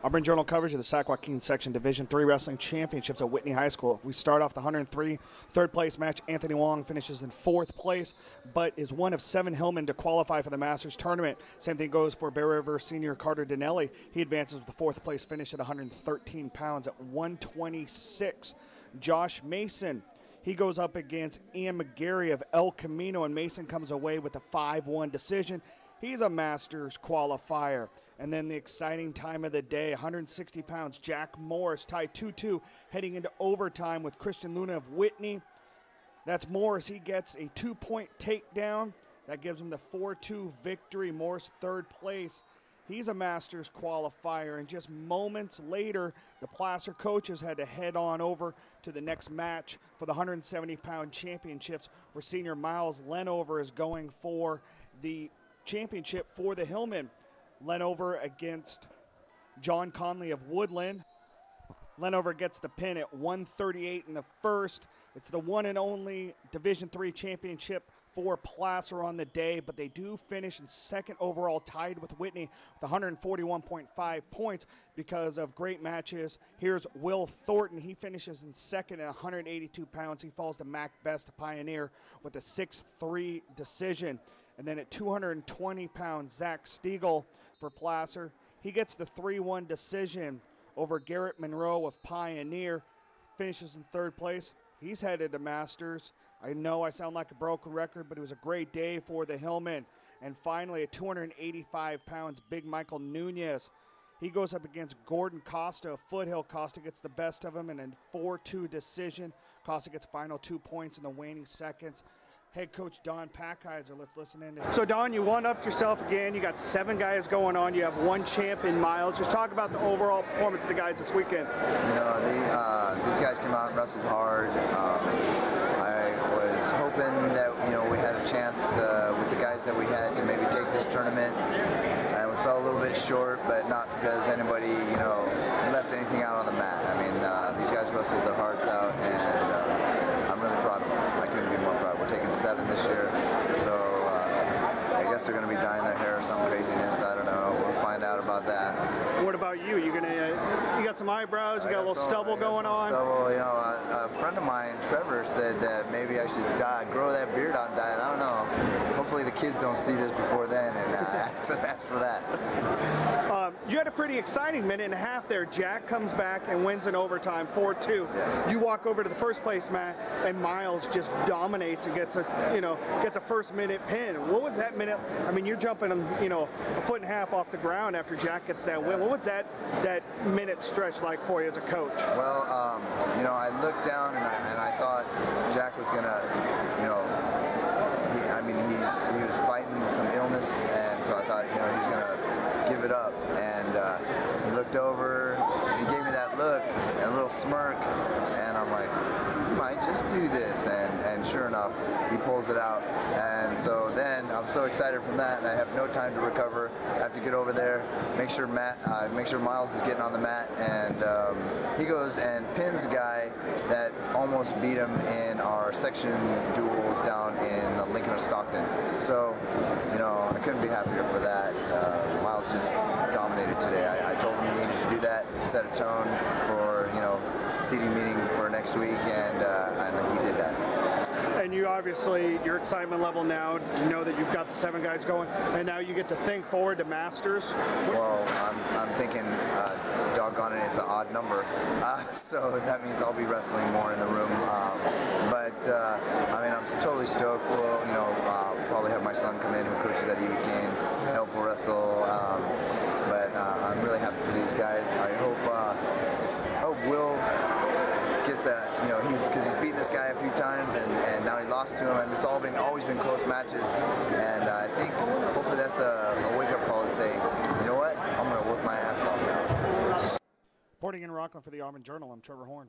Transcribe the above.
Auburn Journal coverage of the Sac Joaquin Section Division III Wrestling Championships at Whitney High School. We start off the 103 third place match. Anthony Wong finishes in fourth place, but is one of 7 Hillmen to qualify for the Masters Tournament. Same thing goes for Bear River senior Carter Dinelli. He advances with the fourth place finish at 113 pounds at 126. Josh Mason, he goes up against Ian McGarry of El Camino, and Mason comes away with a 5-1 decision. He's a Masters qualifier. And then the exciting time of the day, 160 pounds, Jack Morris tied 2-2 heading into overtime with Christian Luna of Whitney. That's Morris. He gets a 2-point takedown. That gives him the 4-2 victory. Morris third place. He's a Masters qualifier. And just moments later, the Placer coaches had to head on over to the next match for the 170-pound championships, where senior Miles Lenover is going for the championship for the Hillmen. Lenover against John Conley of Woodland. Lenover gets the pin at 138 in the first. It's the one and only Division III championship for Placer on the day, but they do finish in second overall, tied with Whitney with 141.5 points because of great matches. Here's Will Thornton. He finishes in second at 182 pounds. He falls to Mac Best, Pioneer, with a 6-3 decision. And then at 220 pounds, Zach Stiegel for Placer. He gets the 3-1 decision over Garrett Monroe of Pioneer. Finishes in third place. He's headed to Masters. I know I sound like a broken record, but it was a great day for the Hillmen. And finally, at 285 pounds, Big Michael Nunez. He goes up against Gordon Costa of Foothill. Costa gets the best of him in a 4-2 decision. Costa gets final 2 points in the waning seconds. Head coach Don Packheiser, let's listen in. So Don, you one-upped yourself again. You got 7 guys going on. You have 1 champ in Miles. Just talk about the overall performance of the guys this weekend. You know, these guys came out and wrestled hard. I was hoping that, you know, we had a chance with the guys that we had to maybe take this tournament. And we fell a little bit short, but not because anybody, you know, left anything out on the mat. I mean, these guys wrestled their hearts out, and I'm really proud of them. I couldn't be more proud. We're taking 7 this year, so I guess they're going to be dyeing their hair or some craziness. I don't know. We'll find out about that. What about you? You got some eyebrows. You got a little stubble going on. Stubble. You know, a friend of mine, Trevor, said that maybe I should grow that beard out and dye it. I don't know. Hopefully the kids don't see this before then, and ask for that. You had a pretty exciting minute and a half there. Jack comes back and wins in overtime, 4-2. Yeah. You walk over to the first place mat, and Miles just dominates and gets a first-minute pin. What was that minute? I mean, you're jumping, you know, a foot and a half off the ground after Jack gets that win. What was that minute stretch like for you as a coach? Well, you know, I looked down and I thought Jack was gonna, you know, he was fighting some illness, and so I thought, you know, he's gonna give it up. And he looked over, and he gave me that look and a little smirk, and I'm like, you might just do this. And sure enough, he pulls it out. And so then I'm so excited from that, and I have no time to recover. I have to get over there, make sure Miles is getting on the mat, and he goes and pins a guy that almost beat him in our section duels down in Lincoln or Stockton. So, you know, I couldn't be happier for that. Miles just dominated today. I told him he needed to do that, set a tone for, you know, seating meeting for next week, and he did that. And you obviously, your excitement level now, you know that you've got the 7 guys going, and now you get to think forward to Masters. Well, I'm thinking, doggone it, it's an odd number, so that means I'll be wrestling more in the room. I mean, I'm totally stoked. We'll, you know, probably have my son come in who coaches at EV Kane, help wrestle. But I'm really happy for these guys. I hope Will gets that, you know, because he's beaten this guy a few times, and now he lost to him, and it's always been close matches, and I think hopefully that's a wake-up call to say, you know what, I'm going to work my ass off now. Reporting in Rockland for the Auburn Journal, I'm Trevor Horn.